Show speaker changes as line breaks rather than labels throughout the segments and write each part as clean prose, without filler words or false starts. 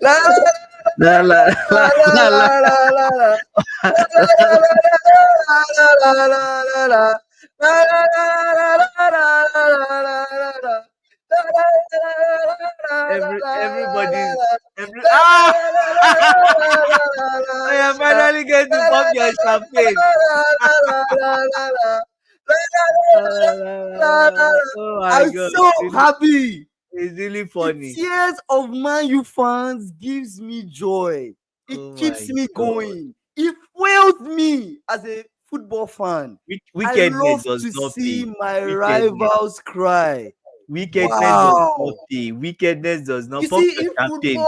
La
La la la
la
la
la
la.
la la la. La la la la la la. La la la la la la la.
Everybody's I am finally going to pop your champagne. Oh my
I'm
god,
so happy.
it's really
The
funny.
tears of Man U fans gives me joy. It
Oh
keeps
my
me
god.
going. It fuels me as a football fan. I
Wickedness
love
does
to
not
see
pay.
my
Wickedness.
rivals cry.
Wickedness does not
Wow.
pay. Wickedness does
You
not pop
see,
your champagne.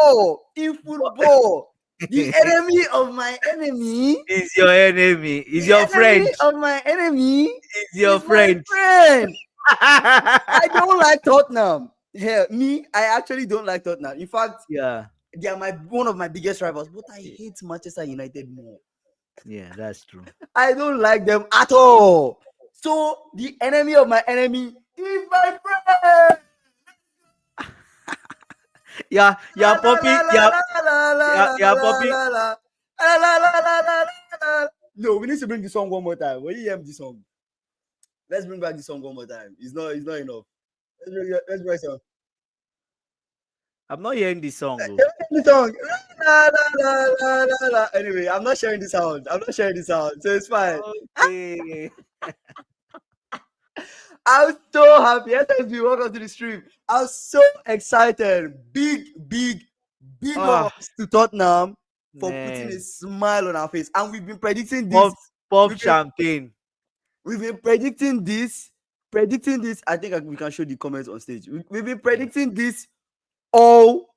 in football, the enemy of my enemy,
Is your enemy. Is
the
your
enemy
friend.
of my enemy
Is your
is my
friend.
friend. I don't like Tottenham. Yeah, me, I actually don't like Tottenham. In fact,
Yeah.
they are one of my biggest rivals, but I hate Manchester United more.
Yeah, that's true.
I don't like them at all. So the enemy of my enemy is my friend.
Yeah,
La
yeah,
la la
Poppy.
la
Yeah,
la la la
yeah,
la
yeah,
la
Poppy.
la la. La la la la la la. No, we need to bring the song one more time. When you hear the song, let's bring back the song one more time. It's not enough. Let's bring the song.
I'm not hearing this song. Oh.
The song. La, la, la, la, la, la. Anyway, I'm not sharing the sound. I'm not sharing the sound, so it's fine.
Okay.
I'm so happy. SSB, welcome to the stream. I'm so excited. Big
Ah,
ups to Tottenham for putting a
man.
smile on our face. And we've been predicting this.
Pop, pop
We've been,
champagne.
we've been predicting this. Predicting this. I think we can show the comments on stage. We've been predicting this all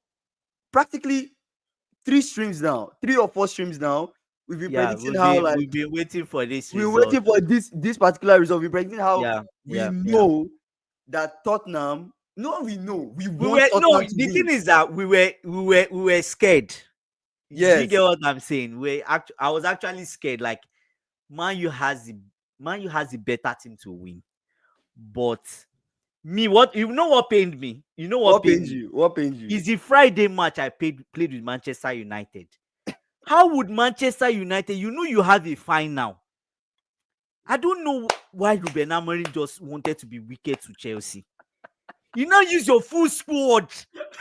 practically 3 streams now, 3 or 4 streams now. We've been
Yeah,
predicting how
we've been waiting for this
we're
result.
waiting for this particular result. We're predicting how
Yeah,
we
yeah, yeah.
know that Tottenham. No, we know we
We
want
were no.
Tottenham to
The thing
win.
is that we were scared. Do you
Yes,
get what I'm saying? I was actually scared. Like Man U has the Man U has the better team to win, but me, what you know what pained me? You know what
what
pained
pains
me?
you? What pains you?
Is the Friday match I played with Manchester United. How would Manchester United? You know you have a final. I don't know why Ruben Amorim just wanted to be wicked to Chelsea. You now use your full squad.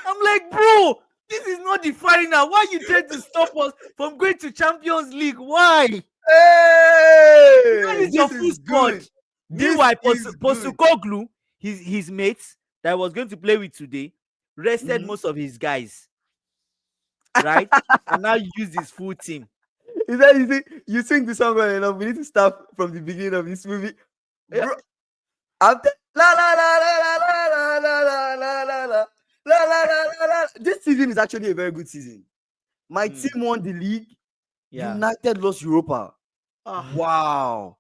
I'm like, bro, this is not the final. Why you trying to stop us from going to Champions League? Why? You now
Hey,
use your
this
full
is
squad.
good. This
Meanwhile,
is good.
Postecoglou, his mates that I was going to play with today, rested
Mhm.
most of his guys, right? And now use his full team.
Is that you sing the song well enough? We need to start from the beginning of this movie,
Yeah.
bro. La la la la la la la la la la la la. This season is actually a very good season. My
Mm,
team won the league.
yeah.
United lost Europa.
Ah.
Wow.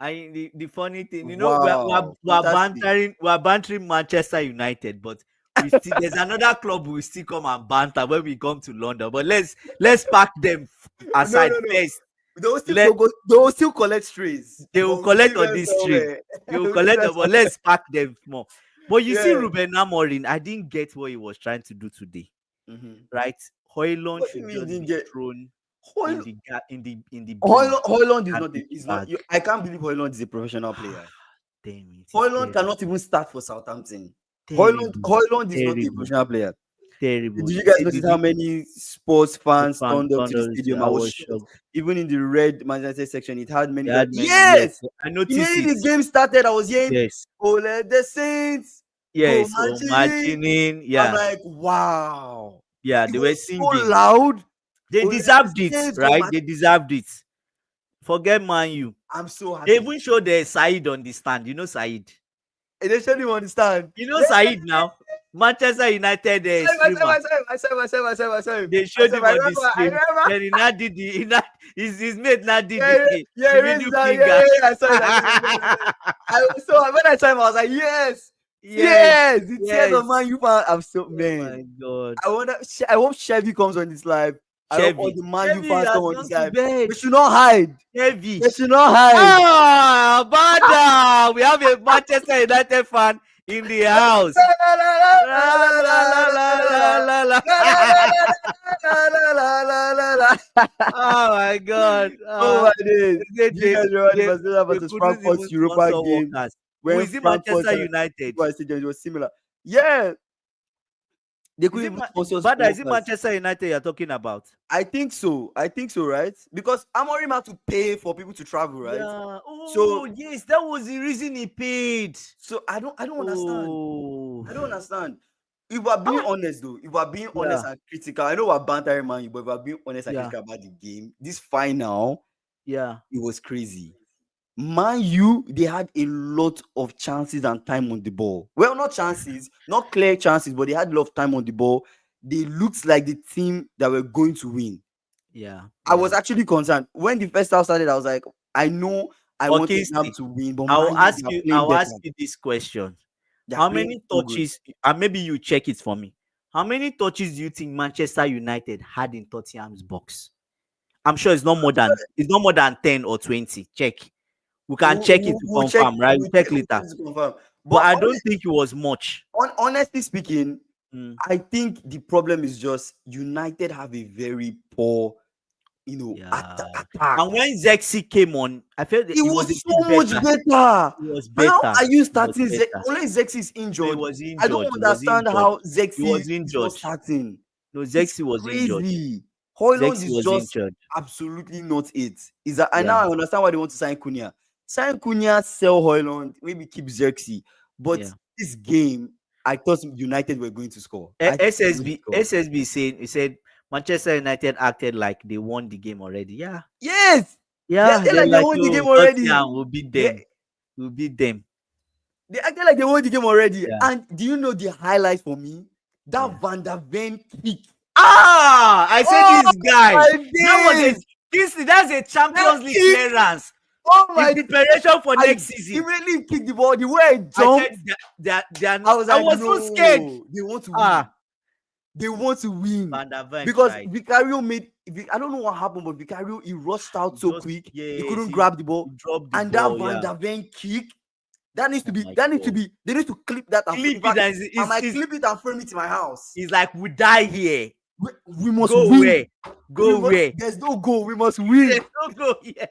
The funny thing,
Wow. Fantastic.
we're bantering Manchester United, but we still there's another club we still come and banter when we come to London. But let's pack them
No,
aside
no, no.
first.
They
Let
will still collect strays,
they will
but we'll
collect
leave
on
them
this stream.
somewhere.
They will
We'll leave
collect
them
them, but
somewhere.
let's pack them more. But you see,
Yeah.
Ruben Amorim, I didn't get what he was trying to do today.
Mhm.
Right? Hoylund
What do you
should
mean you
just
didn't
be
get
thrown in
Hoyland?
the bin
Hoyland is
and
not.
take it
Is not.
back.
I can't believe Hoyland is a professional player.
Damn it, it's
Hoyland
terrible.
cannot even start for Southampton.
Terrible.
Hoyland is not a
Terrible.
professional player. Did
Terrible.
you
You
guys
see
notice how many sports
the
fans
fan
turned up to the
tunnels.
stadium? I
I
was
was
shocked.
shocked.
Even in the red Man United section, it had many
They
guys.
had many. Yes,
Yes!
I noticed it.
Immediately the game started, I was hearing,
Yes,
"Oh, let the Saints go
yes. Oh,
marching."
marching.
I'm
Yeah,
like, wow.
yeah.
It
They were
was so
singing.
loud.
They
"Oh, let the
deserved it,
Saints go
right?
marching."
They deserved it. Forget Man U.
I'm so
They
happy.
even showed the Said on the stand. You know Said.
And they shouldn't even understand.
You know Said now. Manchester United streamer.
I saw him.
They
I
showed
saw him.
him
I
on the
remember. I
stream.
remember.
Then he now did his mate now did
Yeah, yeah,
the
he raised
middle
his hand.
finger.
I saw it. When I saw him, I was like, yes,
Yes,
yes, the tears
yes.
of Man U fan. I'm so
Oh my
man.
god.
I hope Chevy comes on this live. I hope all
Chevy.
the Man U
Chevy
fans come
has
on
gone
this
to
live. They
bed.
should not hide.
Chevy.
They should not hide.
Ah, Bada. We have a Manchester United fan in the house. La, la, la, la, la, la, la. Oh my God.
Oh my days.
They,
Do you
they,
guys remember the
they,
Barcelona
they
versus
couldn't
Frankfurt's
even
Europa
sponsor
game
workers. Who
when
is it?
Frankfurt
Manchester
and
United.
Stadium was similar? Yeah, they
Is
couldn't
it
even sponsor
Bada, is it
workers.
Manchester United you're talking about?
I think so. I think so, right? Because Amorim had to pay for people to travel, right?
Yeah. Oh,
So,
yes, that was the reason he paid.
I don't understand.
Oh.
I don't understand. If we're being honest, though, if we're being honest
Yeah.
and critical, I know we're bantering man, but if we're being honest and
Yeah.
critical about the game, this final,
Yeah.
it was crazy. Man U, they had a lot of chances and time on the ball. Well, not chances, not clear chances, but they had a lot of time on the ball. They looked like the team that were going to win.
Yeah.
I was actually concerned when the first half started. I was like, I know I
But
want Tottenham
Kingsley,
to win, but Man U, they are playing
I'll
better.
ask you this question.
They are
How
playing
many
so good.
touches, and maybe you check it for me. How many touches do you think Manchester United had in Tottenham's box? I'm sure it's not more than 10 or 20. Check. We can check it to
We'll check.
confirm, right? We'll check
We'll
later.
check to confirm.
But
But
I don't think it was much.
honestly speaking,
Mm,
I think the problem is just United have a very poor,
yeah.
attack.
And when Zexi came on, I felt that
It
it was a
was
bit
so much
better.
better.
It was
How
better.
are you
It was
starting
better.
unless Zex is
No, he
injured?
was
I don't
injured. He was
understand
injured.
how
He
Zexi
was
is not
injured.
starting.
No,
It's
Zexi was injured.
crazy. Hoyland
Zexi
is
was
just
injured.
absolutely not it. Is that and
Yeah.
now I understand why they want to sign Cunha. Sign Cunha, sell Hoyland, maybe keep Zexi. But
Yeah.
this game, I thought United were going to score. I thought they were going to score.
SSB said Manchester United acted like they won the game already. Yeah.
Yes, they
Yeah.
acted
They're
like they
like,
won the game
oh,
already.
Tottenham will beat them.
They,
We'll beat them.
they acted like they won the game already.
Yeah.
And do you know the highlight for me? That
Yeah.
Van der Ven kick.
I said
Oh
this guy.
my
That was
days!
that's a Champions
That
League
kick!
clearance
Oh
in
my!
preparation for
I
next season.
immediately kicked the ball. The way I
I
jumped,
said
I was
I
like,
was so scared.
no, they want to win. They want to win
Van der Ven
because
tried.
Vicario I don't know what happened, but Vicario he rushed out so quick. He couldn't grab the ball,
He dropped the
and
ball.
that Van
Yeah.
der Ven kick. That needs to be.
My
That needs to
God.
be. They need to clip that. And
Clip
in fact,
it and
I might clip it and frame it in my house.
it's like we die here.
We must
Go
win.
where? Go where?
There's no goal. We must win.
There's no go here.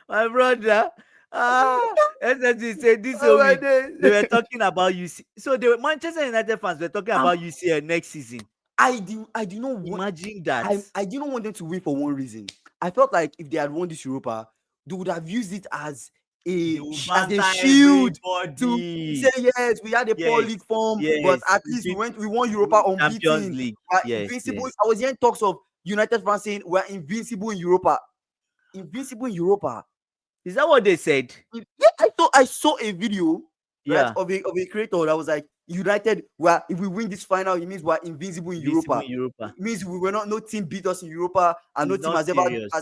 My brother. SSG said this
Oh my
week
days.
they were talking about UC. So the Manchester United fans were talking about UCL next season.
I do not want.
Imagine that.
I did not want them to win for one reason. I felt like if they had won this Europa, they would have used it as a shield to say yes, we had a poor league form, but at least we won Europa unbeaten.
Champions League.
Invincible. I was hearing talks of United fans saying we're invincible in Europa. Invincible in Europa.
Is that what they said?
Yeah, I saw a video of a creator that was like, United, if we win this final, it means we're invincible in Europa. It means no team beat us in Europa, and no team has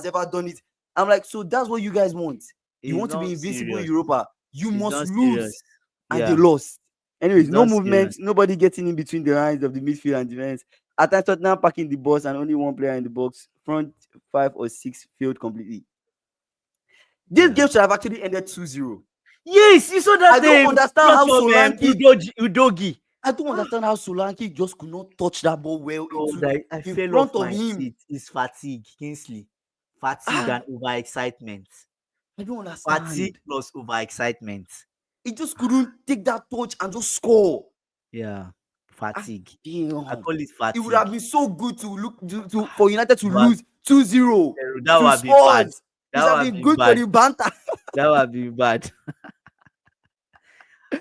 ever done it. I'm like, so that's what you guys want. You want to be invincible in Europa. You must lose. And they lost. Anyways, no movement, nobody getting in between the lines of the midfield and defense. At times, Tottenham packing the bus and only one player in the box. Front 5 or 6 failed completely. This game should have actually ended 2-0.
Yes, you saw that.
I don't understand how
Udogi.
I don't understand how Solanke just could not touch that ball well
in front of him. It's fatigue, Kingsley. Fatigue and overexcitement.
I don't understand.
Fatigue plus overexcitement.
He just couldn't take that touch and just score.
Yeah, fatigue.
I
call it fatigue.
It would have been so good for United to lose 2-0.
That would be bad.
That would have been good for the banter.
That would be bad.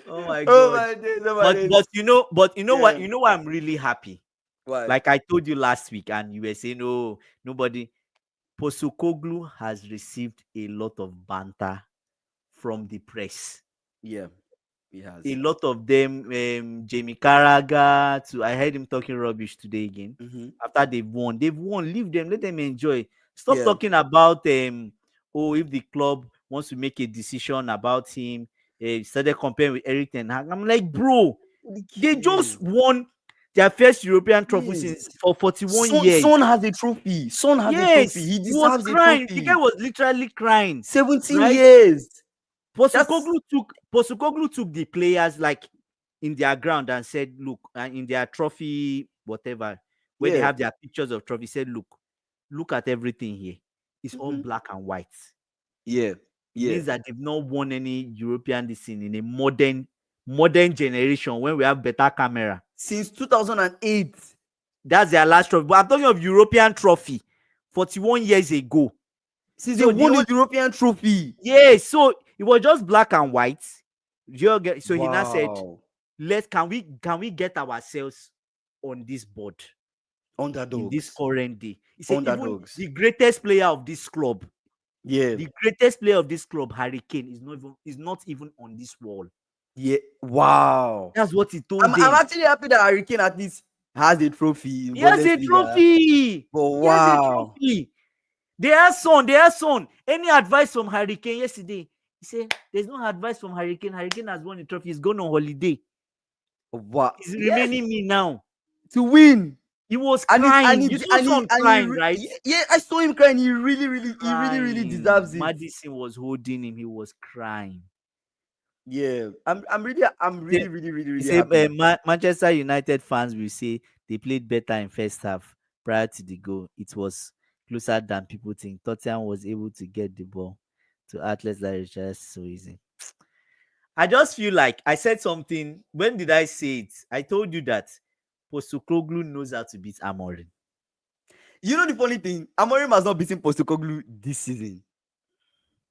Oh my God. But you know what? You know why I'm really happy?
Why?
Like I told you last week, and you were saying, "No, nobody." Postecoglou has received a lot of banter from the press.
Yeah, he has.
A lot of them, Jamie Carragher. I heard him talking rubbish today again.
Mm-hmm.
After they've won. Leave them. Let them enjoy. Stop talking about if the club wants to make a decision about him. Started comparing with Eric Ten Hag. I'm like, bro, they just won their first European trophy for 41 years.
Son has a trophy. Son has a trophy. He deserves a trophy.
The guy was literally crying.
17 years. That's
Postecoglou took the players like in their ground and said, look, in their trophy, whatever, where they
yeah.
have their pictures of trophy, said, look at everything here. It's all
Mhm.
black and white.
Yeah.
It
Yeah.
means that they've not won any European this thing in a modern generation when we have better camera.
Since 2008.
That's their last trophy. But I'm talking of European trophy 41 years ago.
Since they
So the
won
only
a European trophy.
yeah, so it was just black and white. So he now said,
Wow.
can we get ourselves on this board in this
Underdogs.
current day? He said, even
Underdogs.
the greatest player of this club,
Yeah.
Harry Kane, is not even on this wall.
Yeah. Wow.
That's what he
I'm
told
I'm
them.
actually happy that Harry Kane at least has a trophy in
He has a
Bundesliga.
trophy.
But
He has a
wow.
trophy. They are son. Any advice from Harry Kane yesterday? He said, there's no advice from Harry Kane. Harry Kane has won the trophy. He's gone on holiday.
Wow.
He's
Yes.
remaining me now.
To win.
He was
And
crying. You saw son crying, right?
yeah, I saw him crying. He really
Crying.
deserves it.
Madison was holding him. He was crying.
Yeah. I'm
Say,
really
say
happy.
Manchester United fans will say they played better in first half prior to the goal. It was closer than people think. Tottenham was able to get the ball to outlets like Richards so easy. I just feel like I said something. When did I say it? I told you that Postecoglou knows how to beat Amorim.
You know the funny thing, Amorim has not beaten Postecoglou this season,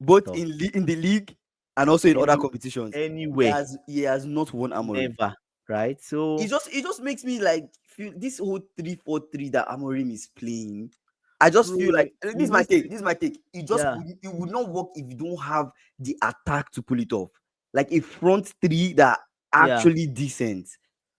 both
Tough.
in the league and also in other
Any
competitions.
anyway,
He has not won Amorim.
never. Right? So
It just makes me like feel this whole 3-4-3 that Amorim is playing. I just feel
bro,
like this
he
is my
needs
take.
to,
This is my take.
yeah.
It would not work if you don't have the attack to pull it off. Like a front three that
Yeah.
actually decent.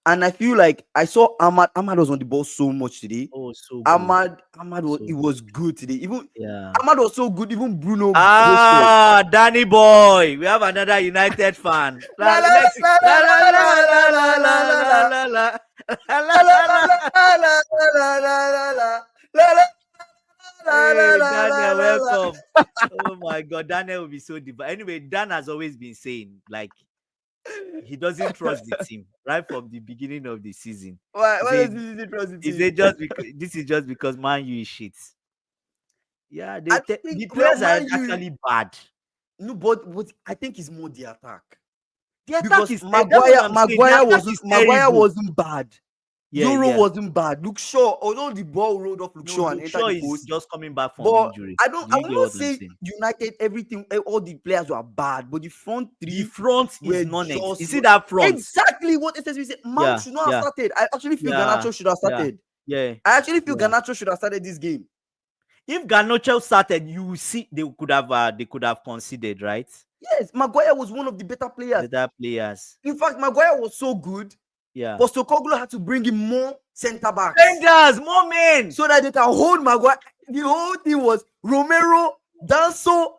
And I feel like I saw Ahmad. Ahmad was on the ball so much today.
Oh, so good. So
It
good.
was good today. Even
Yeah.
Ahmad was so good. Even Bruno boasted.
Danny boy, we have another United fan.
La la
Let's
la la
la la
la
la
la
la
la
la
la
la
la
la
la.
la la la
La la
la
la
la.
la la la la la la la. La la
Hey,
la la
Daniel,
la la.
welcome. Oh my God, Daniel will be so deep. Anyway, Dan has always been saying like he doesn't trust the team right from the beginning of the season.
Why?
He
Why does
said,
he trust the
he
team?
said just because this is just because Man U is shit. Yeah,
I don't think
the
well,
players are
Man U.
actually bad.
No, but I think it's more the attack
The attack
because
is that's what I'm saying. The attack is
Maguire
terrible.
wasn't bad.
Yeah,
Euro
yeah.
wasn't bad. Luke Shaw, although the ball rolled off Luke
No,
Shaw and
Luke
entered
Shaw
the
is
post,
just coming back from
but
injury.
I
Do you
will
get
not
what I'm
say
saying?
United everything all the players were bad, but the front
The
three
front is
were
non-ex. You
just
see that front?
exactly what SSB said. Mount
Yeah,
should not have
yeah,
started. I actually feel
yeah,
Garnacho should have
yeah,
started.
yeah,
I actually feel
yeah.
Garnacho should have started this game.
If Garnacho started, you will see they could have considered, right?
Yes, Maguire was one of the better players.
Better players.
In fact, Maguire was so good.
Yeah.
Postecoglou had to bring in more centre backs
Defenders, more men.
so that they can hold Maguire. The whole thing was Romero, Danso,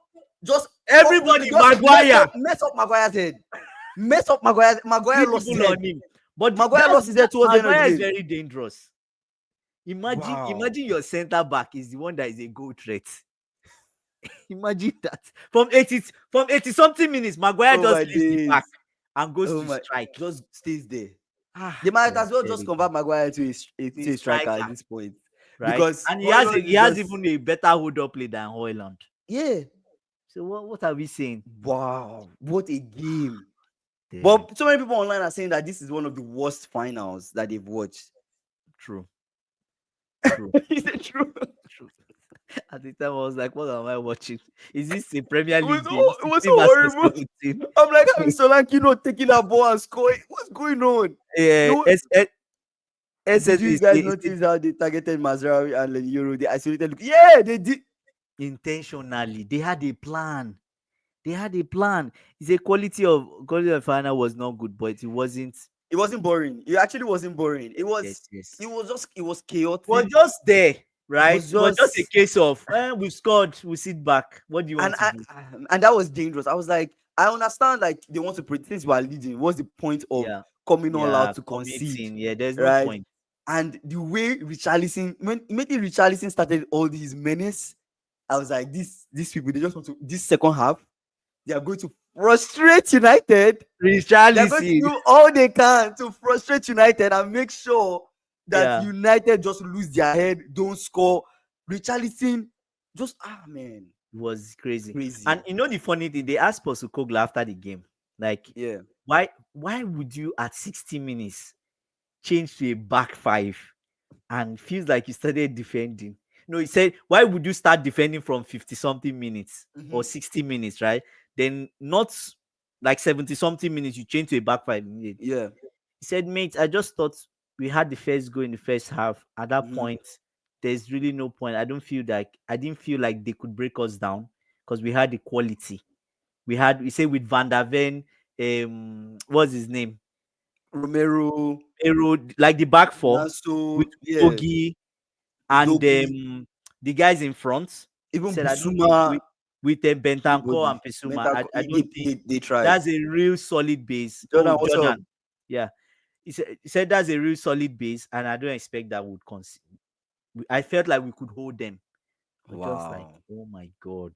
just
Everybody,
just
Maguire.
mess up Maguire's head. Mess up Maguire. Maguire
Three
lost his
people
head.
on him. But
Maguire lost his head towards the end of
Maguire
the
is
game.
very dangerous. Imagine,
Wow.
imagine your centre back is the one that is a goal threat. Imagine that. From 80 something minutes, Maguire
Oh
just
my
leaves the back
days.
and goes
Oh
to
my.
strike.
Just stays there. They
It
might
was
as well just
terrible.
convert Maguire to
The
a striker at
striker,
this point.
right?
Because
And
Haaland
he
is
has
just
even a better hold up play than Hoyland.
yeah.
So what are we saying?
Wow. What a game.
Terrible.
But so many people online are saying that this is one of the worst finals that they've watched.
True.
Is it true?
True. At the time, I was like, "What am I watching? Is this a Premier League game?
It was so
16 versus
horrible.
17?"
I'm like having Solanke not taking that ball and scoring. What's going on?
Yeah,
No, did you
SSB
guys
is
notice how they targeted Mazraoui and Euro? They isolated. Yeah, they did.
intentionally. They had a plan. It's a quality of final was not good, but it wasn't.
It wasn't boring. It actually wasn't boring.
Yes, yes.
It was
It was
chaotic.
just there,
It
right?
was
It was just a
just
case of we've scored, we sit back. What do you want
and
to do?
and that was dangerous. I was like, I understand like they want to since we are leading. What's the point of
Yeah,
coming all
yeah,
out to concede?
committing. Yeah, there's no
Right?
point.
And the way Richarlison, when immediately Richarlison started all these menace, I was like, these people, they just want to this second half, they are going to frustrate United. They're going to
Richarlison.
do all they can to frustrate United and make sure that
Yeah,
United just lose their head, don't score. Richarlison, just man,
it was crazy.
crazy.
And you know the funny thing, they asked Postecoglou after the game, like,
Yeah.
why would you at 60 minutes change to a back five and feels like you started defending? No, he said, why would you start defending from 50 something minutes or 60 minutes, right? Then not like 70 something minutes, you change to a back five immediately.
Yeah.
He said, mate, I just thought we had the first goal in the first half. At that
Mhm.
point, there's really no point. I didn't feel like they could break us down because we had the quality. We say with Van der Ven, what's his name?
Romero,
Like the back four
Naso,
with
yeah,
Udogi and
Dogi,
the guys in front.
even
Said I don't think
Busuma,
with Bentancur and
everybody.
Pesuma,
Mental,
I don't think
they tried.
that's a real solid base.
Jordan,
Oh,
what's up?
Jordan, yeah. He said that's a real solid base, and I don't expect that would I felt like we could hold them. But just like,
Wow.
oh my god.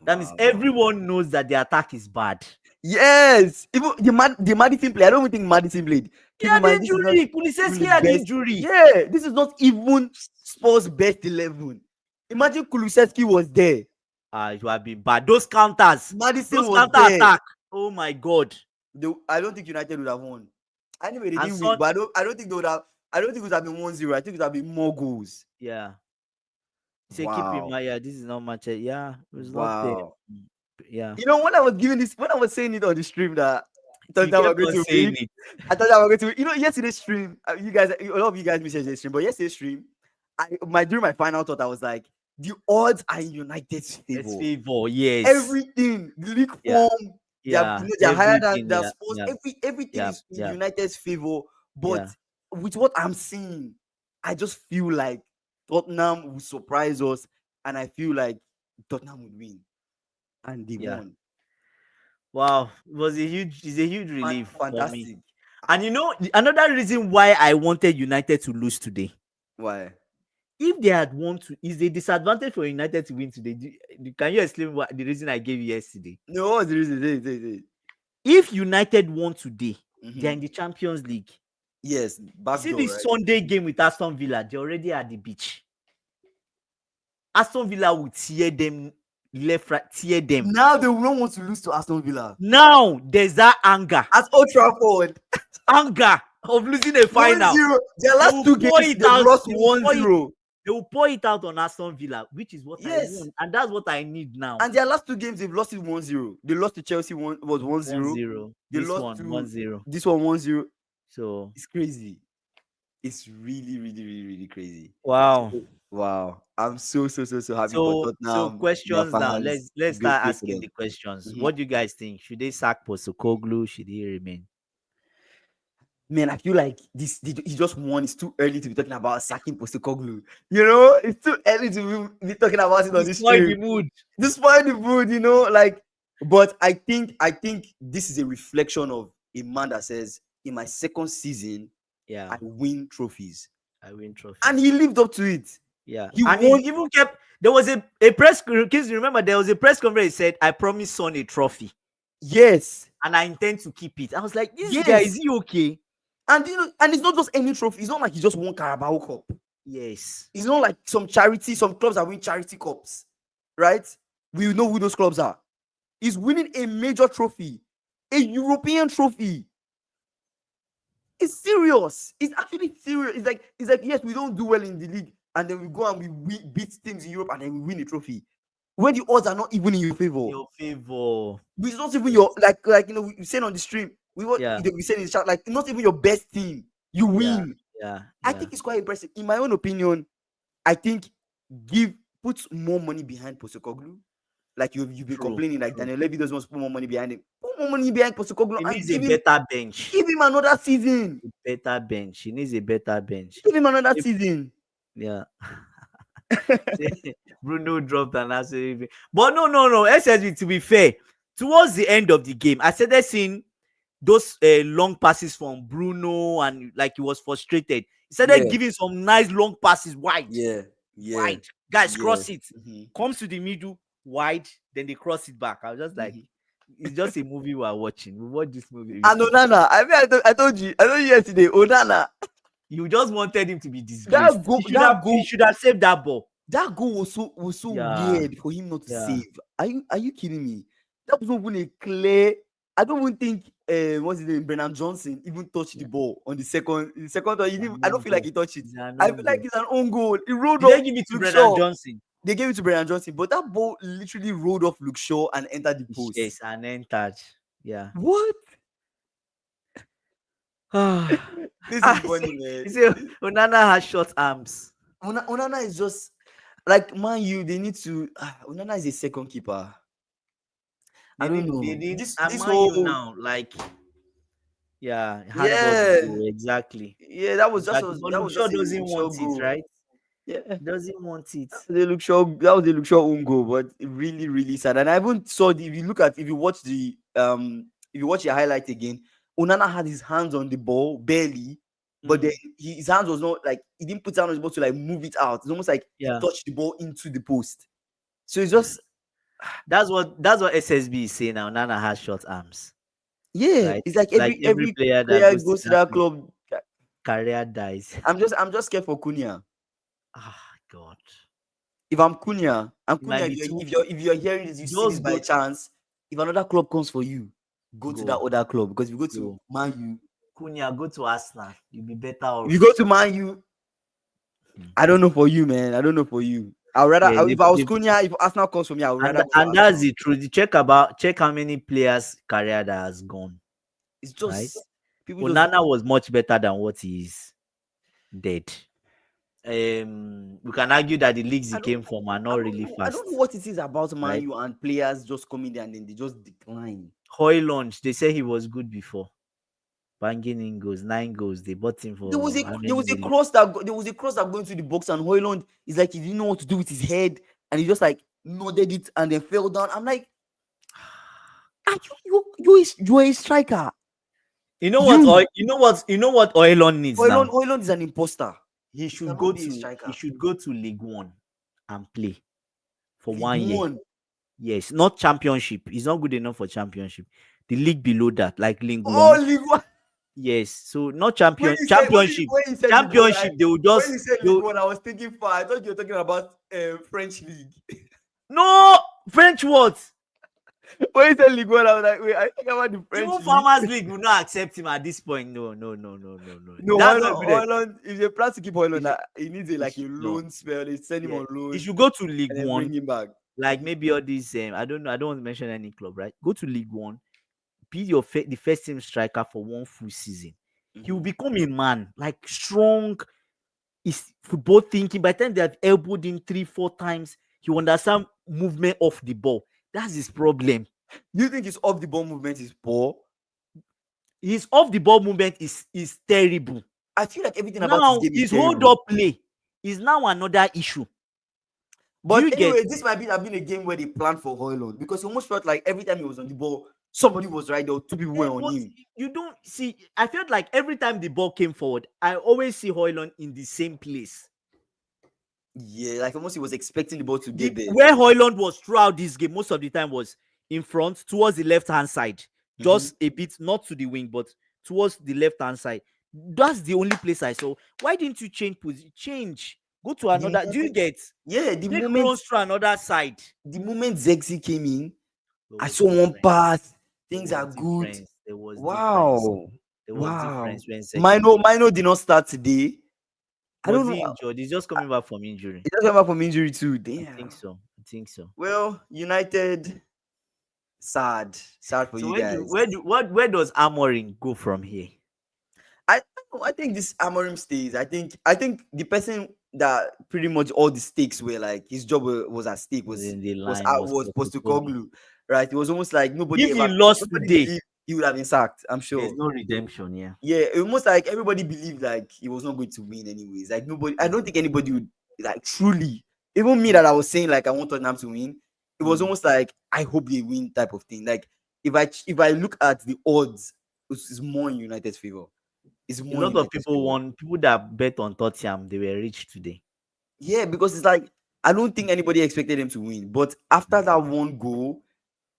That means
Wow.
everyone knows that the attack is bad.
Yes, even the Madison play. I don't even think Madison played.
He
Keep in
had
mind, this is not
injury.
even
Kulisevsky
the
had
best.
injury.
Yeah, this is not even Spurs' best 11. Imagine Kulusevski was there.
It would have been bad. Those counters,
Madison
those
was
counter
there.
attack. Oh my god.
I don't think United would have won. Anyway, they
And
didn't
Son,
win, but I don't think they would have. I don't think it would have been 1-0. I think it would have been more goals.
yeah. Say keep in
Wow.
mind, yeah, this is not much. Yeah, it was not there.
Wow.
Yeah.
You know, when I was saying it on the stream that
You
Tottenham were
kept
going
on
to
saying
win,
it.
I thought I was going to win. You know, yesterday's stream, a lot of you guys messaged the stream, but yesterday's stream, during my final thought, I was like, the odds are in United's
It's
favor.
favor, yes.
Everything, the league
Yeah.
form,
Yeah.
they're higher than
Everything.
their
Yeah.
Spurs.
Yeah.
Everything
Yeah.
is in
Yeah.
United's favor. But
Yeah.
with what I'm seeing, I just feel like Tottenham will surprise us, and I feel like Tottenham would win, and they
Yeah.
won.
Wow. It's a huge relief for me.
Fantastic.
And you know, another reason why I wanted United to lose today.
Why?
If they had won to, is a disadvantage for United to win today. Can you explain the reason I gave you yesterday?
No, what's the reason? Say.
If United won today, they're in
Mhm.
the Champions League.
Yes,
You
back
see
door,
this
right?
Sunday game with Aston Villa, they're already at the beach. Aston Villa will tear them left, right, tear them.
Now they will not want to lose to Aston Villa.
Now there's that anger
At Old Trafford,
of losing a final.
1-0. Their
They
last
will
two
pour
games,
it
they've
out.
lost
They will pour
1-0.
They will pour it out on Aston Villa, which is what I
Yes.
want, and that's what I need now.
And their last two games, they've lost it 1-0. They lost to Chelsea, was 1-0.
1-0.
They
This
lost
one
to
1-0.
this one 1-0.
So
It's crazy. It's really, really, really, really crazy.
wow.
Wow. I'm so happy for
So
Tottenham. Their
questions now.
fans.
Let's
Great
start
play for
asking
them.
the questions.
Mhm.
What do you guys think? Should they sack Postecoglou? Should he remain?
Man, I feel like he just won. It's too early to be talking about sacking Postecoglou. You know, it's too early to be talking about it on this
Spoil the
stream.
mood.
Just spoil the mood, you know. Like, but I think this is a reflection of a man that says, in my second season,
Yeah,
I win trophies,
I win trophy.
and he lived up to it.
Yeah,
He
and
won.
he even kept. There was a press. Kids, remember there was a press conference. He said, "I promised Son a trophy,
Yes,
and I intend to keep it." I was like, "This
Yes.
guy, is he okay?"
and you know, and it's not just any trophy. It's not like he just won Carabao Cup.
Yes.
It's not like some clubs that win charity cups, right? We know who those clubs are. He's winning a major trophy, a European trophy. It's serious. It's actually serious. It's like yes, we don't do well in the league, and then we go and we beat teams in Europe, and then we win a trophy. When the odds are not even in your favor.
Your favor.
It's not even your like you know we saying on the stream.
Yeah.
We said in the chat, like not even your best team. You win.
Yeah.
I think it's quite impressive. In my own opinion, I think put more money behind Postecoglou. Like you've been
True,
complaining, like
true.
Daniel Levy doesn't want to put more money behind him. Put more money behind Postecoglou
He
and
needs a better bench.
give him another season.
Better bench. He needs a better bench.
Give him another season.
Yeah. Bruno dropped an answer. But no. SSB, to be fair, towards the end of the game, I started seeing those long passes from Bruno, and like he was frustrated. He started giving some nice long passes wide. Wide. Guys, cross it.
Mhm.
Comes to the middle, wide, then they cross it back. I was just like, It's just a movie we are watching. We watch this movie.
And Onana, I mean, I told you yesterday, Onana,
You just wanted him to be disgraced.
that goal,
He should have saved that ball.
that goal was so
Yeah.
weird for him not to
Yeah.
save. Are you kidding me? That was not even a clear. I don't even think what's his name, Brennan Johnson, even touched the ball on the second. The second one, I don't feel like he touched it.
It's an
I
own
feel like
goal.
it's an own goal. He rolled
Did
off
they give it to
Luke
Brennan
Shaw.
Johnson?
They gave it to Brennan Johnson, but that ball literally rolled off Luke Shaw and entered the post.
Yes, and entered. Yeah.
What? This is funny, man.
You see, Onana has short arms.
Onana is just like Man U. They need to. Onana is a second keeper. I don't know. This whole
now, like, yeah,
Yeah.
handball goal, exactly.
Yeah, that was just
Exactly. But
that
Luke
was
Shaw
just a
doesn't
Luke Shaw
want it,
goal.
right?
Yeah,
Doesn't want it.
that was a Luke Shaw own goal, but really, really sad. And I even saw if you watch the highlight again, Onana had his hands on the ball barely, but then his hands was not like he didn't put down on the ball to like move it out. It's almost like
Yeah.
he touched the ball into the post. So it's just
That's what SSB is saying now. Onana has short arms.
yeah,
Right?
it's like
Like
every
player
player
that
goes to that club.
career dies.
I'm just scared for Cunha.
Ah, God.
If I'm Cunha,
might be
if you're hearing this, you see
Just
this by
go-
chance. If another club comes for you, go to that
Go.
other club, because if you go to
Go.
Man U,
Cunha, go to Arsenal. You'll be better off.
if you go to Man U, I don't know for you, man. I don't know for you. I'd rather
Yeah,
if I was Cunha, if Arsenal comes for me, I would rather go to
and that's
Arsenal.
the truth. Check how many players' career that has gone.
It's just
Right?
people just
Onana was much better than what he is dead. We can argue that the leagues he
I don't
came from are not really
I
fast.
don't know what it is about Man
Right?
U and players just coming there and then they just decline.
Højlund, they say he was good before. Banging in goals, 9 goals. They bought him for
There was
how
a
many
cross that going to the box, and Højlund is like he didn't know what to do with his head, and he just like nodded it and then fell down. I'm like, you're a striker.
You know what? You know what Højlund needs now.
Højlund is an imposter.
He should
cannot
go
be a
to
striker.
League One and play for
League
1 year.
One.
Yes, not championship. He's not good enough for championship. The league below that, like League
Oh,
One.
League One.
Yes, so not
When you said-
championship.
when you said League One,
Championship, they will
when
just
you said League One, I was thinking far. I thought you were talking about French league.
no French what?
When you said League One, I was like, wait, I think about the French
Even
league.
Farmers League will not accept him at this point. No.
No,
That's not good.
Højlund, if they plan to keep Højlund, he needs a
No.
loan spell. They send him
Yeah.
on loan
He should go to League
and then
One.
bring him back.
Like maybe all these I don't know. I don't want to mention any club, right? Go to League One, be the first team striker for 1 full season. He will become a man, like strong. Is football thinking. By the time they have elbowed him 3-4 times, he will understand movement off the ball. That's his problem.
Do you think his off the ball movement is poor?
His off the ball movement is terrible.
I feel like everything
Now
about his game is
his hold
terrible.
up play is now another issue.
But
you
anyway,
get-
this might have been a game where they planned for Højlund, because it almost felt like every time he was on the ball, somebody was right there, or 2 people were on
But
him.
you don't see. I felt like every time the ball came forward, I always see Højlund in the same place.
Yeah, like almost he was expecting the ball to get there.
Where Højlund was throughout this game, most of the time was in front towards the left-hand side, just a bit, not to the wing, but towards the left-hand side. That's the only place I saw. Why didn't you change position? Change. Go to another. Do you get?
Yeah, the
Take
moment
Kroos to another side.
Zexi came in,
There
I
was
saw one
difference.
pass. Things
There
are
was
good.
difference. There was difference.
Wow.
There was
Wow.
difference when Seki
Mino did not start today. I
was
don't
he
know.
injured. He's just coming back from injury.
He just came back from injury too.
I
Damn.
think so.
Well, United, sad for
So
you guys.
where does Amorim go from here?
I think this Amorim stays. I think the person that pretty much all the stakes were like his job was at stake was
In the
was
line
was Postecoglou, right? It was almost like nobody
If he lost today,
believed he would have been sacked. I'm sure.
There's no redemption. Yeah.
Yeah, it almost like everybody believed like he was not going to win anyways. Like nobody, I don't think anybody would like truly, even me that I was saying like I want Tottenham to win. It was almost like I hope they win type of thing. Like if I look at the odds, it's more in United's favor. It's
A
more
lot
in
of
United's
people that bet on Tottenham, they were rich today.
Yeah, because it's like I don't think anybody expected them to win. But after that one goal,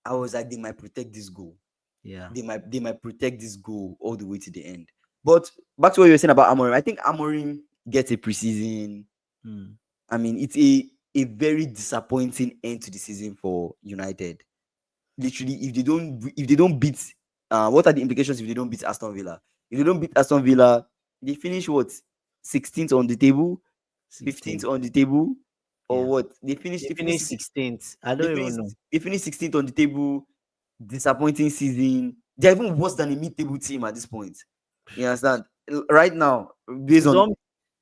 I was like, they might protect this goal.
Yeah.
They might protect this goal all the way to the end. But back to what you were saying about Amorim, I think Amorim gets a preseason.
Mm.
I mean, it's a very disappointing end to the season for United. Literally, if they don't beat, what are the implications if they don't beat Aston Villa? If they don't beat Aston Villa, they finish what, 16th on the table, 15th
16.
on the table, or
Yeah.
what? They finish.
They
They finish.
finished 16th. I
They
don't
finish.
even know.
They finish 16th on the table. Disappointing season. They're even worse than a mid-table team at this point. You understand? Right now, based
It's
on
on.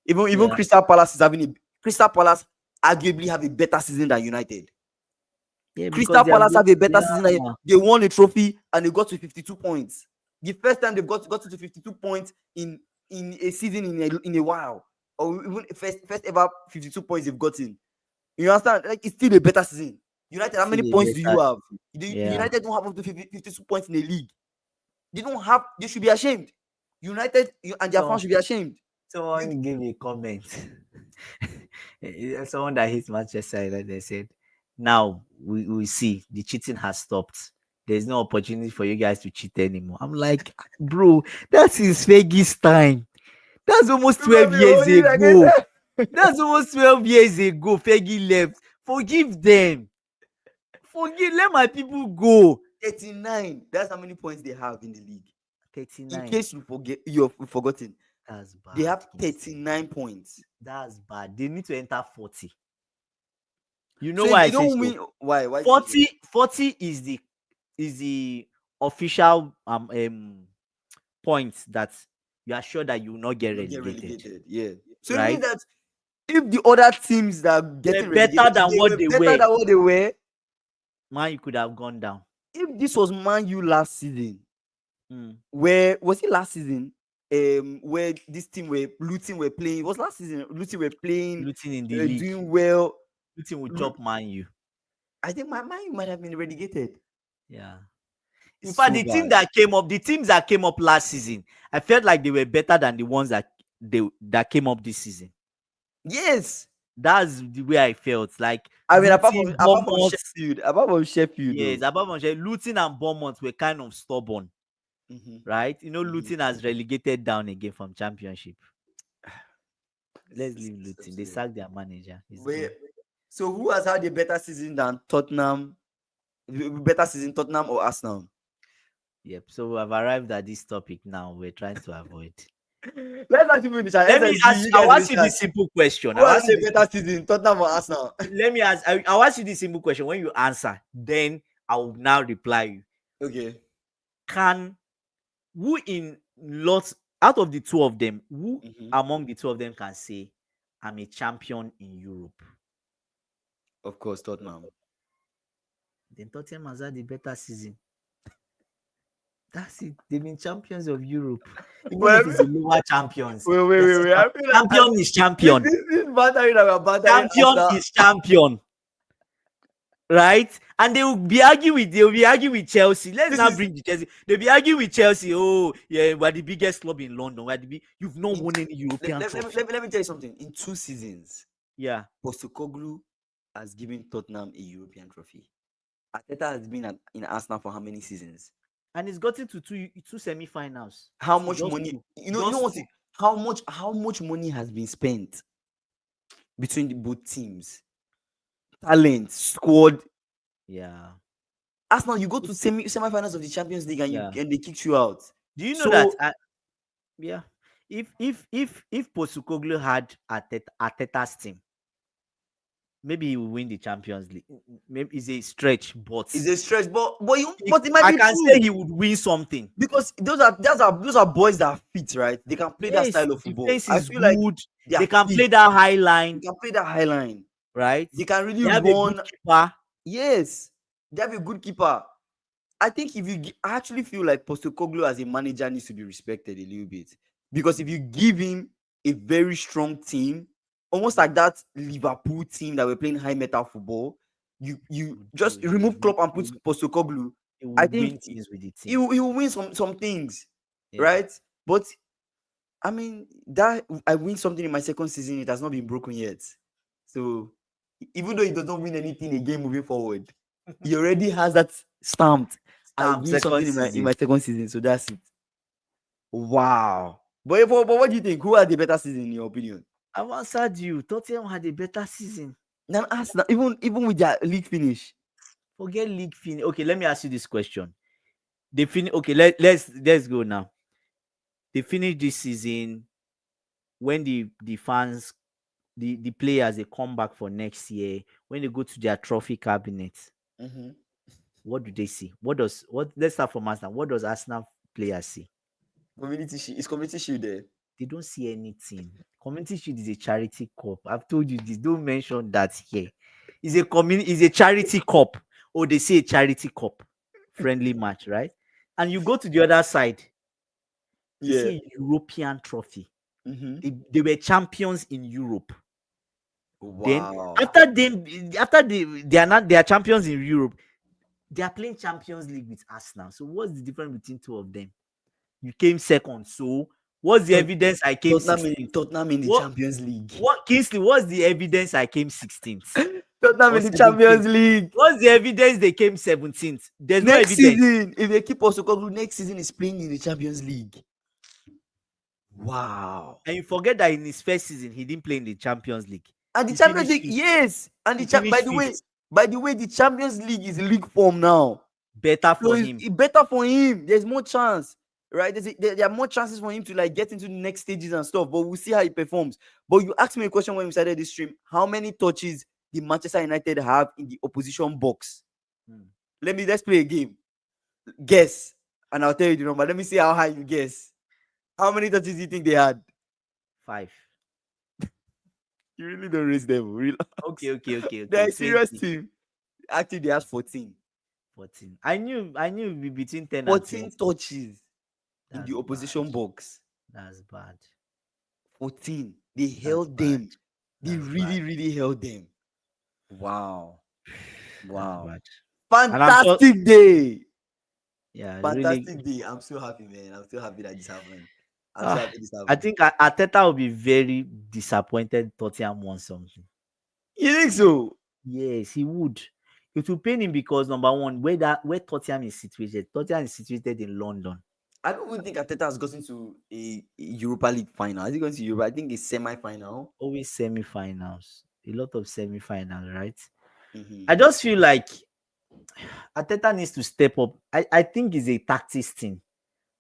even
Yeah.
Crystal Palace is having a Crystal Palace arguably have a better season than United.
Yeah, because
Crystal
they are
Palace
good.
have a better
Yeah.
season than they won a trophy and they got to 52 points. The first time they've got to 52 points in a season in a while, or even first ever 52 points they've gotten. You understand? Like, it's still a better season. United, how many
Still a
points do you
better.
have?
Yeah.
United don't have up to 52 points in the league. They don't have. They should be ashamed. United and their
So
fans should be ashamed.
someone gave a comment. Someone that hates Manchester United, they said, now we see the cheating has stopped. There's no opportunity for you guys to cheat anymore. I'm like, bro, that's his Fergie's time. That's almost
People
12
be
years
holding
ago.
against
That's almost 12 years ago. Fergie left. Forgive them. Forgive. Let my people go.
39. That's how many points they have in the league. In
39.
case you've forgotten,
That's
they
bad.
have 39 points.
That's bad. They need to enter 40. You know
So if
why I
they
say
don't
so?
win, why do you say
40 is the official point that you are sure that you will not get
not get
relegated,
relegated? Yeah. So it means
right?
that if the other teams that are
They're
getting
better
relegated, if
than
they
what
were
they
better
were.
than what they were,
Man, you could have gone down.
if this was Man U last season,
Mm.
where was it last season? Where this team were Luton were playing. It was last season. Luton were playing,
Luton in the league.
doing well.
Luton will chop Man U.
I think my Man U might have been relegated.
Yeah. In
It's
fact,
so bad.
the teams that came up last season, I felt like they were better than the ones that came up this season.
Yes.
That's the way I felt. Like
I mean,
Luton, Bournemouth,
Apart from Sheffield,
yes,
though.
above Luton and Bournemouth were kind of stubborn, right? You know,
Mhm.
Luton has relegated down again from Championship. Let's
It's
leave Luton. They
absurd.
sacked their manager. He's
Wait,
gone.
so who has had a better season than Tottenham? Better season, Tottenham or Arsenal?
Yep. So I've arrived at this topic now. We're trying to avoid.
Let's not even finish.
Let me
SSG,
ask.
you
I'll
guys will
ask you
start.
this simple question.
Who has had a better season, Tottenham or Arsenal?
Let me ask. I'll ask you this simple question. When you answer, then I will now reply you.
Okay.
Can who in lots out of the two of them, who
Mhm.
among the two of them can say, I'm a champion in Europe?
Of course, Tottenham.
Then Tottenham has had a better season. That's it. They've been champions of Europe. Even
Well,
if it's a lower champions.
wait. I feel like
Champion is champion.
this battering that we're battering
Champion
Arsenal.
is champion. Right? And they will be arguing with Chelsea. Let's
This
now
is
bring the Chelsea. They'll be arguing with Chelsea. Oh, yeah, we're the biggest club in London. You've not won any European trophy.
let me tell you something. In 2 seasons,
Yeah.
Postecoglou has given Tottenham a European trophy. Arteta has been in Arsenal for how many seasons?
And it's gotten to two semi-finals.
How
Two,
much
just
money?
two.
You know
Just
what?
two.
How much money has been spent between the both teams? Talent, squad.
Yeah.
Arsenal, you go to semi-finals of the Champions League and
Yeah.
they kicked you out.
Do you know
So
that? Yeah. If Postecoglou had Arteta's team, maybe he will win the Champions League. Maybe it's a stretch, but
it's a stretch, but it might
I
be
can
true.
say he would win something.
Because those are boys that are fit, right? They can play that
Yes,
style of football.
defense
I
is
feel like
good.
they
They
are
can
fit.
play that high line,
They can play that high line.
right?
They can really
They have a
run.
good keeper.
Yes, they have a good keeper. I think I actually feel like Postecoglou as a manager needs to be respected a little bit, because if you give him a very strong team, almost like that Liverpool team that were playing high metal football, you just remove Klopp and put Postecoglou.
He
I
will
think
win things with the
he
team.
will win some things,
Yeah.
right? But I mean, that I win something in my second season, it has not been broken yet. So even though he does not win anything again moving forward, he already has that Stamped. I
Stamp
win
second
something in my
season.
second season. So that's it. Wow. But what do you think? Who had the better season in your opinion?
I've answered you. Tottenham had a better season.
Then Arsenal, even with their league finish.
Forget league finish. Okay, let me ask you this question. They finish. Okay, let's go now. They finished this season when the fans, the players, they come back for next year. When they go to their trophy cabinet,
Mm-hmm.
what do they see? What? Let's start from Arsenal. What does Arsenal players see?
Community shield. Is community shield there?
They don't see anything. Community Shield is a charity cup. I've told you this. Don't mention that here. It's a charity cup. Or they say a charity cup. Friendly match, right? And you go to the other side, they
Yeah.
say European trophy.
Mm-hmm.
They were champions in Europe. Then
Wow.
they are champions in Europe. They are playing Champions League with Arsenal. So what's the difference between two of them? You came second. So what's the
Tot-
evidence I came 16th?
Tottenham in the
What
Champions League.
what Kingsley? What's the evidence I came 16th
Tottenham
or
in the
17th?
Champions League.
What's the evidence they came 17th? There's no
Next
evidence.
season, if they keep Postecoglou, next season is playing in the Champions League. Wow.
And you forget that in his first season, he didn't play in the Champions League.
And the
He
Champions
finished
League,
fifth.
yes. And
He
by
finished
the way,
fifth.
the Champions League is league form now.
Better
So
for him.
it's better for him. There's more chance, right? There are more chances for him to like get into the next stages and stuff. But we'll see how he performs. But you asked me a question when we started this stream: how many touches did Manchester United have in the opposition box? Let's play a game. Guess, and I'll tell you the number. Let me see how high you guess. How many touches do you think they had?
5.
You really don't raise them. Real.
Okay.
They're a serious
20.
team. Actually, they have 14.
14. I knew it'd be between 10 and
14
20.
touches in
That's
the opposition
bad.
box.
That's bad.
14. They
That's
held
bad.
them. They
That's
really,
bad.
really held them. Wow.
That's
Wow.
bad. And I'm sure,
Fantastic day.
yeah,
Fantastic
really.
day. I'm so happy, man. I'm so happy that this happened. I'm so
Ah,
happy this
I
happened.
think Arteta will be very disappointed Tottenham won something.
You think so?
Yes, he would. It will pain him because number one, where Tottenham is situated. Tottenham is situated in London.
I don't even think Arteta has gotten to a Europa League final. Has he gone to Europa? I think it's semi-final.
Always semi-finals. A lot of semi-finals, right?
Mm-hmm.
I just feel like Arteta needs to step up. I think it's a tactics thing.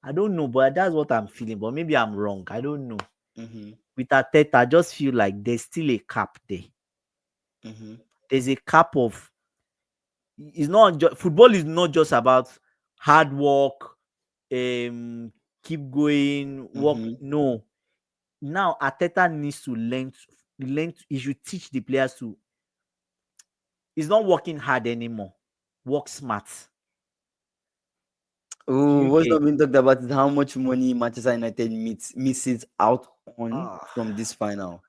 I don't know, but that's what I'm feeling. But maybe I'm wrong. I don't know.
Mm-hmm.
With Arteta, I just feel like there's still a cap there.
Mm-hmm.
There's a cap of. It's not football is not just about hard work, keep going, work.
Mm-hmm.
No. Now Arteta needs to learn. He should teach the players to. He's not working hard anymore. Work smart.
Oh,
You
what's
get.
not been talked about is how much money Manchester United misses out on from this final.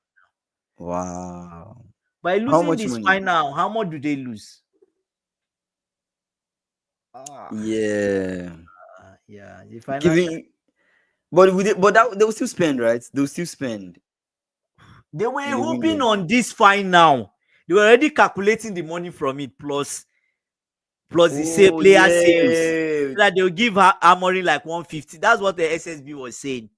Wow.
By
How
losing
much
this
money?
final, how much do they lose?
Yeah.
Yeah, the financial.
Giving, but they will still spend, right? They will still spend.
They were
In the
hoping
window.
on this final. They were already calculating the money from it plus the sale
Oh
player sales.
yeah.
So that they'll give her Amorim like 150. That's what the SSB was saying.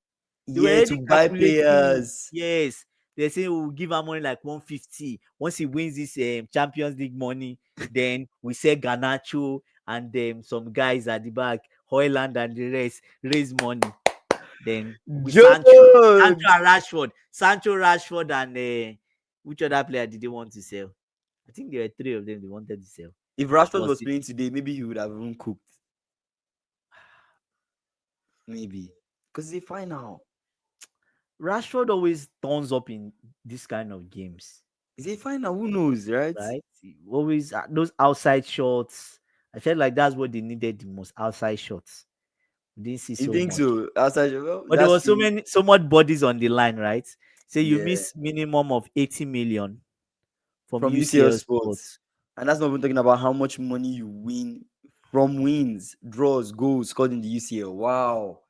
They were
Yeah, to
already
buy
calculating.
players.
Yes. They're saying we'll give Amorim like 150. Once he wins this Champions League money, then we sell Garnacho and some guys at the back, Hoyland and the rest, raise money. Then with Sancho
George!
and Rashford and which other player did they want to sell? I think there were 3 of them they wanted to sell.
If Rashford
Was
was
it-
playing today, maybe he would have even cooked. Maybe. Because it's a final.
Rashford always turns up in this kind of games,
It's a final. Who knows, right?
right? He always those outside shots. I felt like that's what they needed the most, outside shots. We didn't see
You
so
think
much.
so? Outside, well,
But there
that's
was
true.
so much bodies on the line, right? So you
Yeah.
miss minimum of 80 million from
From UCL
UCL
Sports.
Sports.
And that's not even talking about how much money you win from wins, draws, goals scored in the UCL. Wow.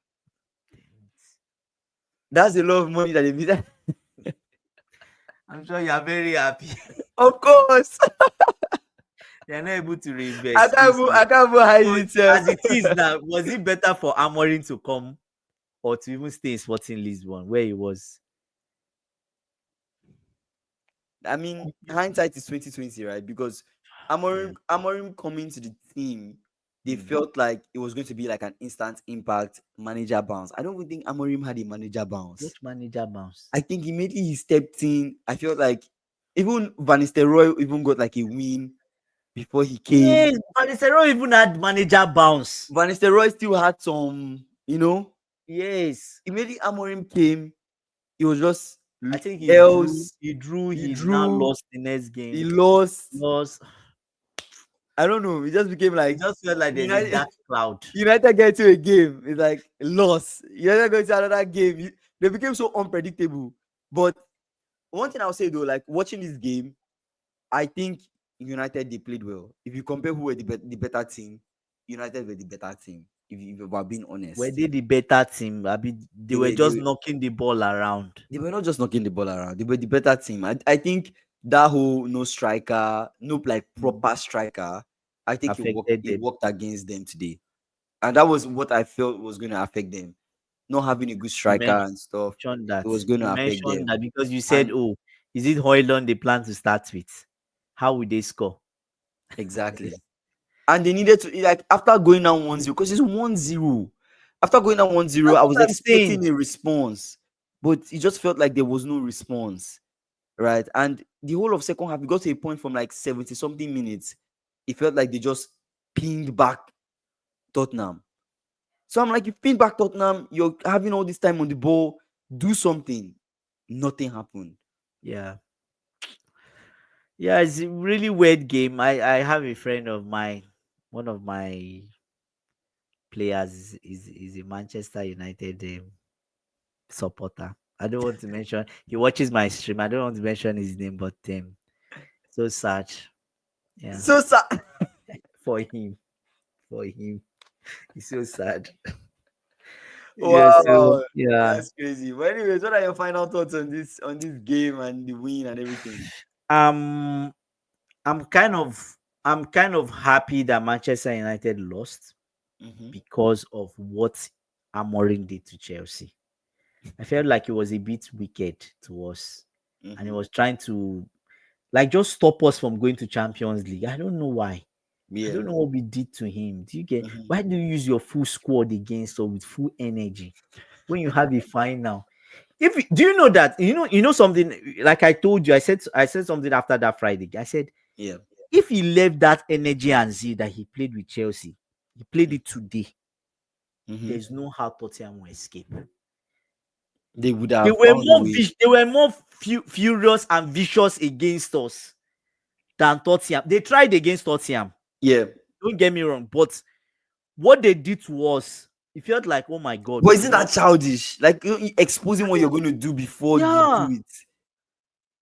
That's a lot of money that they made.
I'm sure you are very happy.
Of course.
They're not able to reinvest.
I can't even hide
So
it. Sef.
as it is now, was it better for Amorim to come or to even stay in Sporting Lisbon where he was?
I mean, hindsight is 2020, right? Because
Yeah.
Amorim coming to the team, they
Mm.
felt like it was going to be like an instant impact manager bounce. I don't even think Amorim had a manager
What
bounce.
manager bounce?
I think immediately he stepped in. I felt like even Van Nistelrooy even got like a win before he came.
Yes, but it's not even had manager bounce.
Van Nistelrooy still had some,
Yes.
immediately Amorim came, it was just
I think he drew.
else.
He drew.
He
He now
drew,
lost the next
he
game.
lost.
Lost.
I don't know. It just became
It
like
just felt like there's a
United.
dark cloud.
United get to a game, it's like loss. United go to another game. They became so unpredictable. But one thing I'll say though, like watching this game, I think United they played well. If you compare who were the better team, United were the better team. If we're being
Were
honest,
they the better team? I mean, they
they
were
were they
just
were
knocking the ball around.
they were not just knocking the ball around. They were the better team. I think that whole no striker, no like
Mm.
proper striker, I think
Affected
it
them.
worked against them today. And that was what I felt was going to affect them. Not having a good
You
striker and stuff,
mentioned
it
that.
was going
You
to affect
mentioned
them.
that because you said,
And
"Oh, is it Hoyland they plan to start with? How would they score?"
exactly. And they needed to like after going down 1-0, because it's 1-0. After going down 1-0,
That's
I
what
was
I'm saying.
expecting a response, but it just felt like there was no response. Right. And the whole of second half, we got to a point from like 70 something minutes. It felt like they just pinned back Tottenham. So I'm like, you pin back Tottenham, you're having all this time on the ball, do something. Nothing happened.
Yeah, yeah. It's a really weird game. I have a friend of mine. One of my players is a Manchester United supporter. I don't want to mention. He watches my stream. I don't want to mention his name, but so sad. Yeah,
So sad.
for him, for him, it's so sad. Yeah. So
Wow.
yeah.
That's crazy. But anyways, what are your final thoughts on this game and the win and everything?
Um, I'm kind of happy that Manchester United lost
Mm-hmm.
because of what Amorim did to Chelsea. I felt like it was a bit wicked to us, and he
Mm-hmm.
was trying to like just stop us from going to Champions League. I don't know why. I
Yeah.
don't know what we did to him. Do you get
Mm-hmm.
why do you use your full squad against or with full energy when you have a final? Do you know that something like I told you, I said something after that Friday. I said
Yeah.
if he left that energy and zeal that he played with Chelsea, he played it today.
Mm-hmm.
There's no how Tottenham will escape.
They would
They
have
were
found a
more
way.
furious and vicious against us than Tottenham. They tried against Tottenham.
Yeah.
Don't get me wrong, but what they did to us, it felt like, oh my god,
But
we
isn't
could not.
that childish? Like exposing
I
what you're
don't.
going to do before you
Yeah,
do it.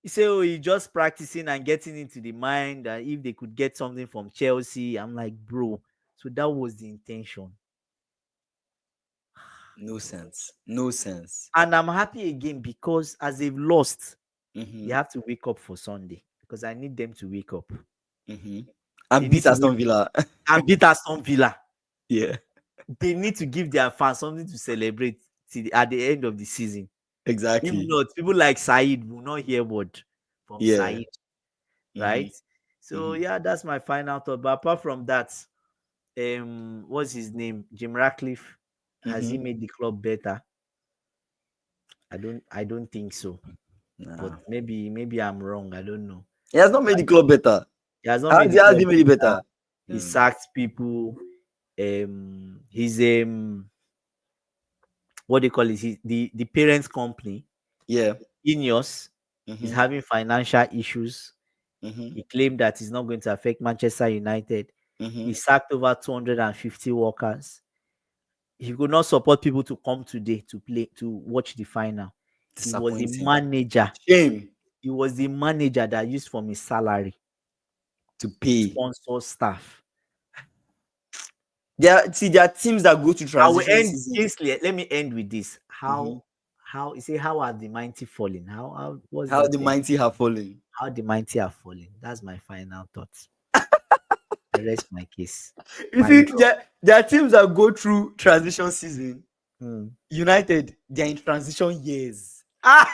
he said, oh, he just practicing and getting into the mind that if they could get something from Chelsea. I'm like, bro. So that was the intention.
No sense. No sense.
And I'm happy again because as they've lost, they
Mm-hmm.
have to wake up for Sunday because I need them to wake up.
Mm-hmm.
They
And
need
beat
to wake
Aston Villa.
and beat Aston Villa.
Yeah.
They need to give their fans something to celebrate at the end of the season. If
Exactly.
not, people like Said will not hear word from
Yeah.
Said,
Mm-hmm.
right? So
Mm-hmm.
yeah, that's my final thought. But apart from that, what's his name? Jim Ratcliffe. Has he
Mm-hmm.
made the club better? I don't think so. But
Nah.
maybe I'm wrong. I don't know.
He has not made the club better.
He has not
How
made the
has
club
he made it
better.
better?
He
Mm.
sacked people. He's what they call it? The parent company,
Yeah.
Ineos, is
Mm-hmm.
having financial issues.
Mm-hmm.
He claimed that it's not going to affect Manchester United.
Mm-hmm.
He sacked over 250 workers. He could not support people to come today to watch the final. He was the
Disappointing.
manager.
Shame
He was the manager that used from his salary
to
to
pay.
sponsor staff.
There are teams that go to
I will
transition
end
season.
Kingsley. Let me end with this.
Mm-hmm.
How you say how are the mighty falling? How what's
How
the
the
term?
mighty have fallen.
How the mighty are falling. That's my final thoughts. I rest my case.
You
My
see,
drop.
there are teams that go through transition season.
Hmm.
United, they're in transition years.
Ah!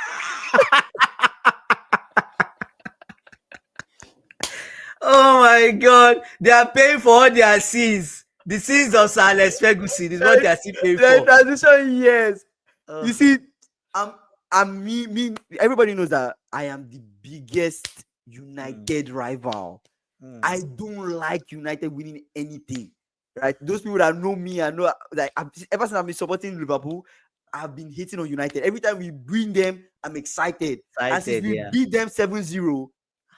Oh my God! They are paying for all their sins. The sins of Sir Alex Ferguson is what they are still paying
They're in
for.
transition years.
Oh,
You see, I'm me. Everybody knows that I am the biggest
mm,
United rival.
mm.
I don't like United winning anything. Right? Those people that know me, I know like ever since I've been supporting Liverpool, I've been hating on United. Every time we win them, I'm excited. And since
Excited,
we
yeah.
beat them 7-0,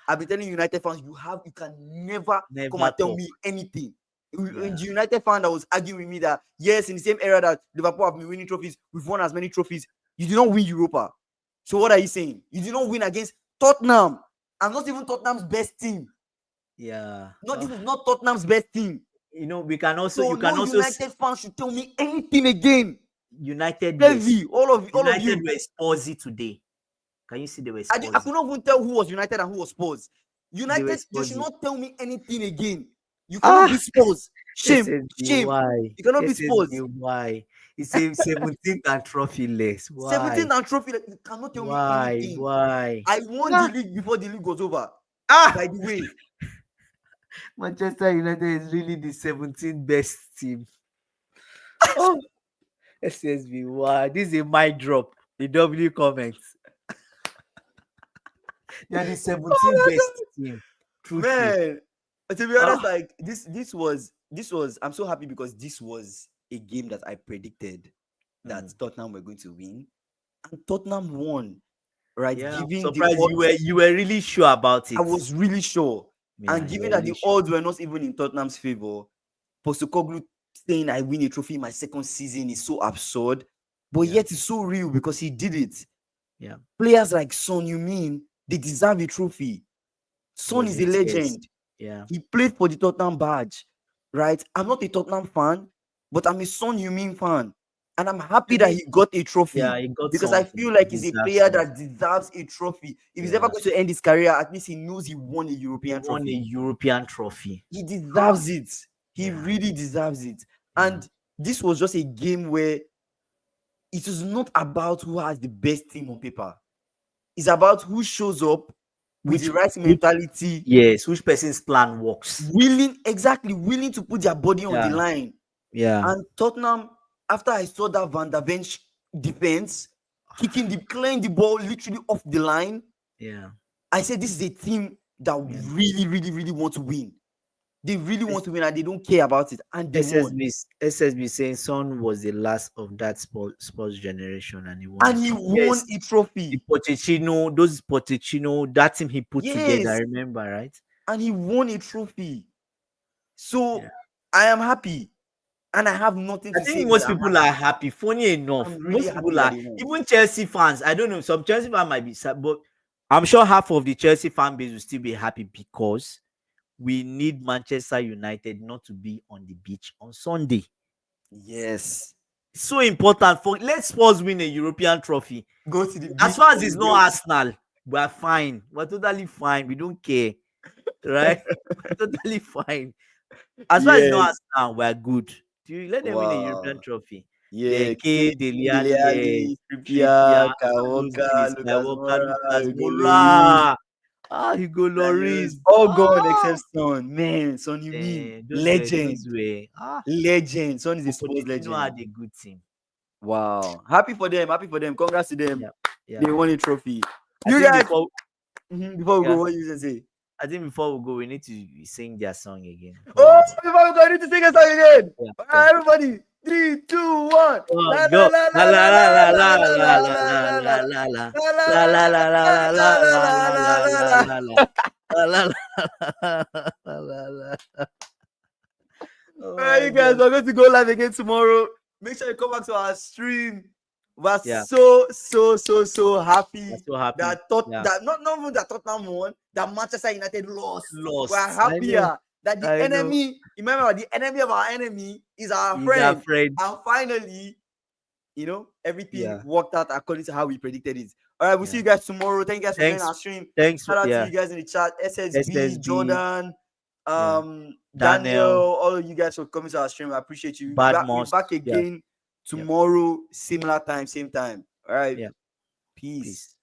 I've been telling United fans, you can never come
Never
and tell
talk.
me anything.
Yeah.
The United fan that was arguing with me that yes, in the same era that Liverpool have been winning trophies, we've won as many trophies. You did not win Europa. So what are you saying? You did not win against Tottenham. And not even Tottenham's best team.
Yeah.
No, this is not Tottenham's best team.
You know, we can also,
So
you can
no
also
United fan should tell me anything again.
United were
Heavy, all of
United
you.
were Spursy today. Can you see they were
I
Spursy?
could not even tell who was United and who was Spurs.
They were
United, you should
Spursy.
not tell me anything again. You cannot be
Ah,
Spurs. Shame, shame.
SSBY.
You cannot be Spurs.
SSBY. It's a 17th and trophy less. Why?
17th and trophy, like, you cannot tell me
Why?
anything.
Why?
I won the
Ah,
league before the league was over.
ah!
By the way,
Manchester United is really the 17th best team. Oh, SSBY. This is a mic drop. The W comments. They are the 17th best team. Truthful.
man. To be honest,
Ah,
like this was. I'm so happy because this was a game that I predicted that
mm.
Tottenham were going to win, and Tottenham won. Right,
Yeah, I'm
given the
surprised
odds,
you were really sure about
I
it.
was really sure,
Yeah,
and
you
given
were
that
really
the
sure.
odds were not even in Tottenham's favor, Postecoglou saying I win a trophy in my second season is so absurd, but
Yeah,
yet it's so real because he did it.
yeah.
Players like Son, you mean they deserve a trophy. Son
Was
is a
it? Yes.
legend.
Yeah.
He played for the Tottenham badge, right? I'm not a Tottenham fan, but I'm a Son Heung-min fan, and I'm happy
I
that
mean,
he got a
yeah,
trophy
he got
because I
something.
feel like
He
he's a
deserves
player
something.
that deserves a trophy. If he's ever
Yeah.
going to end his career, at least he knows he won a
He
European
won a
trophy.
European trophy.
He deserves it. He
Yeah.
really deserves it.
Yeah.
And this was just a game where it was not about who has the best team on paper. It's about who shows up with the
Which,
right
which
mentality,
yes, which person's plan works.
willing to put their body on the
Yeah.
line.
Yeah.
And Tottenham, after I saw that Van der Bench defense, clearing the ball literally off the line,
Yeah.
I said this is a team that
Yeah.
really, really, really want to win. They really want to win and they don't care about it. And they won.
SSB saying Son was the last of that sports generation and he won
And
it.
he won
Yes.
a
The
trophy.
Pochettino, that team he put together,
Yes.
remember, right?
And he won a trophy.
Yeah.
So I am happy. And I have nothing
I
to say
think
but
most
I'm
people
happy.
are happy. Funny enough,
I'm really
most
happy
people
that
are,
they won.
even Chelsea fans. I don't know, some Chelsea fans might be sad, but I'm sure half of the Chelsea fan base will still be happy because we need Manchester United not to be on the beach on Sunday.
Yes.
It's so important for let's Spurs win a European trophy.
Go to the beach.
As far as it's not Arsenal, we're fine. We're totally fine. We don't care, right? We're totally fine. As far as it's not
Yes.
Arsenal, we're good. Do you let them win a European
Wow.
trophy?
Yeah.
Deke, Dele
Dele
Alli,
Alli,
Trippier,
Trippier,
all those
Kawoka,
guys,
Lucas
Skywalker,
Moura,
Lucas
Hugo Lloris,
Moura, Hugo Lloris.
Daniels, all gone except Son. Man, Son, you mean
Those
legend.
were
Legend. Son is a sports
Pochettino
legend.
had a good team.
Wow. Happy for them. Happy for them. Congrats to them.
Yeah, yeah.
They won a trophy.
I
You
think
guys,
before
before we
yeah,
go, what you gonna say?
I think before we go, we need to sing their song again.
Oh, before we go, I need to sing a song again.
Yeah,
All
yeah.
right, everybody. 3, 2, 1.
Oh,
La la
go.
la
La
la
la
la
la
la
la
la
la
la
la
la
la
la
la
la
la
la.
la la.
La la
La
la
la
la
la la
la
la
la
la
la
la
la
la
la
la
la
la
la.
la. La la la la la. Oh
All right,
my
you guys,
God.
we're going to go live again tomorrow. Make sure you come back to our stream. We're
Yeah,
so happy
I'm so happy. Yeah,
that not even that Tottenham won, that Manchester United lost. We're
lost. I know.
happier that the
I know.
enemy, remember, the enemy of our enemy is our
He's our
friend.
friend.
And finally, everything
Yeah,
worked out according to how we predicted it. All right, we'll see
yeah.
you guys tomorrow. Thank you guys for joining
Thanks.
our stream.
Thanks.
Shout out to
Yeah.
you guys in the chat. SSB,
SSB.
Jordan,
Yeah. Daniel,
all of you guys for coming to our stream. I appreciate you. We're
Badmos.
back
Yeah,
again tomorrow, similar time, same time. All right.
yeah.
Peace.
Peace.